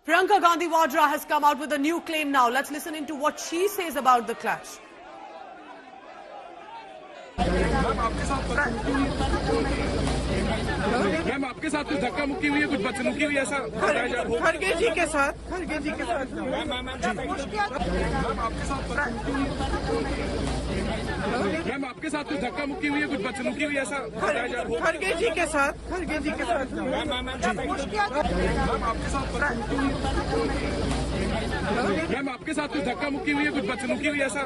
Priyanka Gandhi Vadra has come out with a new claim now. Let's listen into what she says about the clash. Ma'am आपके साथ कुछ धक्का मुक्की हुई है, कुछ बदसलूकी हुई है, ऐसा खड़गे जी के साथ मैम आपके साथ कुछ धक्का मुक्की हुई है, कुछ बदसलूकी हुई है, ऐसा खड़गे जी के साथ मैम आपके साथ कुछ धक्का मुक्की हुई है, कुछ बदसलूकी हुई है, ऐसा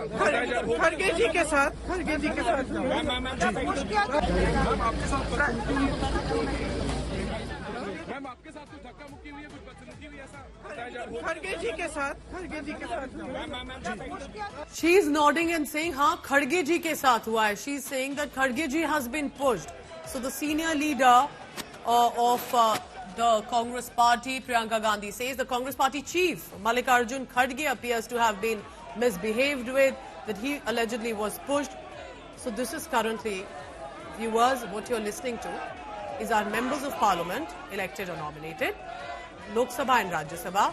खड़गे जी के साथ मैम आपके साथ कुछ धक्का मुक्की हुई है, कुछ बदसलूकी हुई है, ऐसा खड़गे जी के साथ She is nodding and saying, हाँ, खड़गे जी के साथ हुआ है. She is saying that Kharge ji has been pushed. So the senior leader of the Congress party, Priyanka Gandhi, says the Congress party chief, Mallikarjun Kharge, appears to have been misbehaved with, that he allegedly was pushed. So this is currently, viewers, what you're listening to is our members of parliament, elected or nominated, Lok Sabha and Rajya Sabha,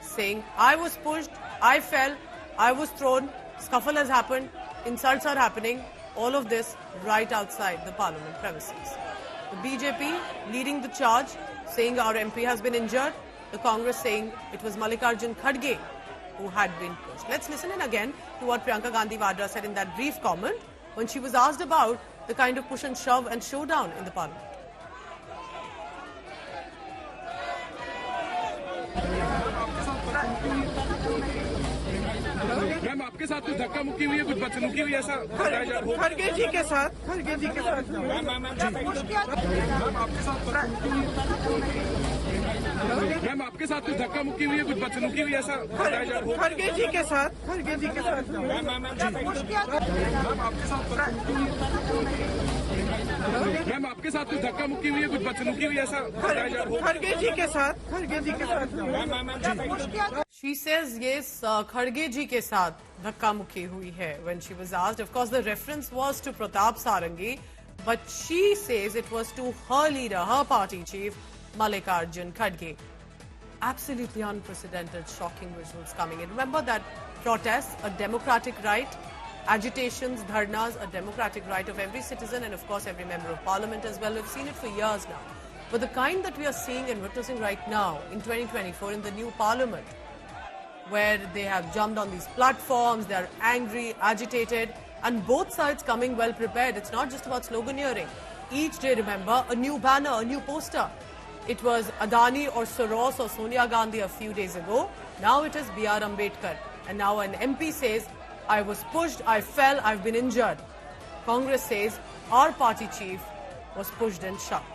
saying, I was pushed, I fell, I was thrown, scuffle has happened, insults are happening, all of this right outside the parliament premises. The BJP leading the charge, saying our MP has been injured, the Congress saying it was Mallikarjun Kharge who had been pushed. Let's listen in again to what Priyanka Gandhi Vadra said in that brief comment when she was asked about the kind of push and shove and showdown in the parliament. Ma'am आपके साथ कुछ धक्का मुक्की हुई है, कुछ बदसलूकी हुई है, ऐसा खड़गे जी के साथ मैम आपके साथ कुछ धक्का मुक्की हुई है, कुछ बदसलूकी हुई है, ऐसा खड़गे जी के साथ मैम आपके साथ कुछ धक्का मुक्की हुई है, कुछ बदसलूकी हुई है, ऐसा खड़गे जी के साथ She says, yes, Kharge ji ke saath dhakka mukki hui hai when she was asked. Of course, the reference was to Pratap Sarangi, but she says it was to her leader, her party chief, Mallikarjun Kharge. Absolutely unprecedented, shocking visuals coming in. Remember that protests, a democratic right, agitations, dharnas, a democratic right of every citizen and of course every member of parliament as well. We've seen it for years now. But the kind that we are seeing and witnessing right now in 2024 in the new parliament, where they have jumped on these platforms, they are angry, agitated, and both sides coming well prepared. It's not just about sloganeering. Each day, remember, a new banner, a new poster. It was Adani or Soros or Sonia Gandhi a few days ago. Now it is B.R. Ambedkar. And now an MP says, I was pushed, I fell, I've been injured. Congress says, our party chief was pushed and shoved.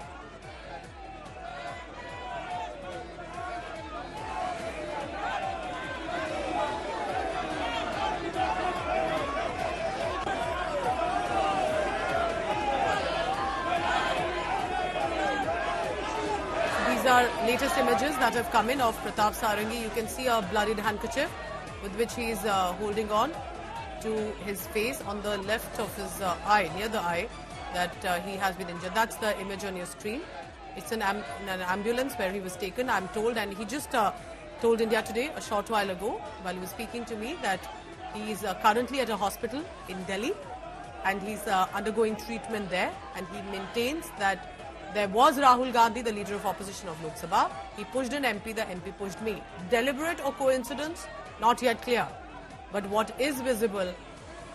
These are latest images that have come in of Pratap Sarangi. You can see a bloodied handkerchief with which he is holding on to his face on the left of his eye, near the eye, that he has been injured. That's the image on your screen. It's in an ambulance where he was taken, I'm told, and he just told India Today a short while ago, while he was speaking to me, that he is currently at a hospital in Delhi and he's undergoing treatment there, and he maintains that there was Rahul Gandhi, the leader of opposition of Lok Sabha. He pushed an MP, the MP pushed me. Deliberate or coincidence? Not yet clear. But what is visible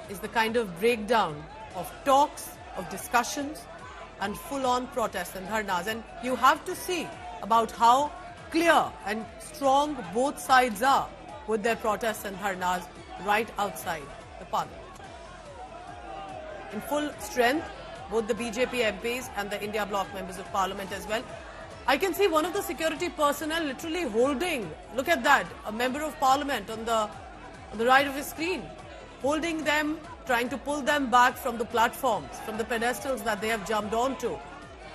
is the kind of breakdown of talks, of discussions, and full-on protests and dharnas. And you have to see about how clear and strong both sides are with their protests and dharnas right outside the parliament. In full strength, both the BJP MPs and the India Bloc members of parliament as well. I can see one of the security personnel literally holding, look at that, a member of parliament on the right of his screen, holding them, trying to pull them back from the platforms, from the pedestals that they have jumped onto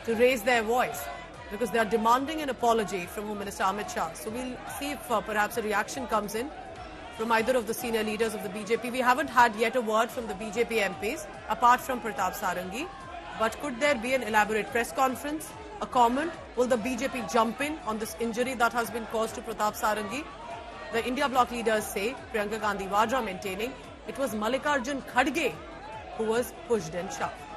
to raise their voice, because they are demanding an apology from Home Minister Amit Shah. So we'll see if perhaps a reaction comes in from either of the senior leaders of the BJP. We haven't had yet a word from the BJP MPs, apart from Pratap Sarangi. But could there be an elaborate press conference? A comment? Will the BJP jump in on this injury that has been caused to Pratap Sarangi? The India bloc leaders say, Priyanka Gandhi Vadra maintaining it was Mallikarjun Kharge who was pushed and shoved.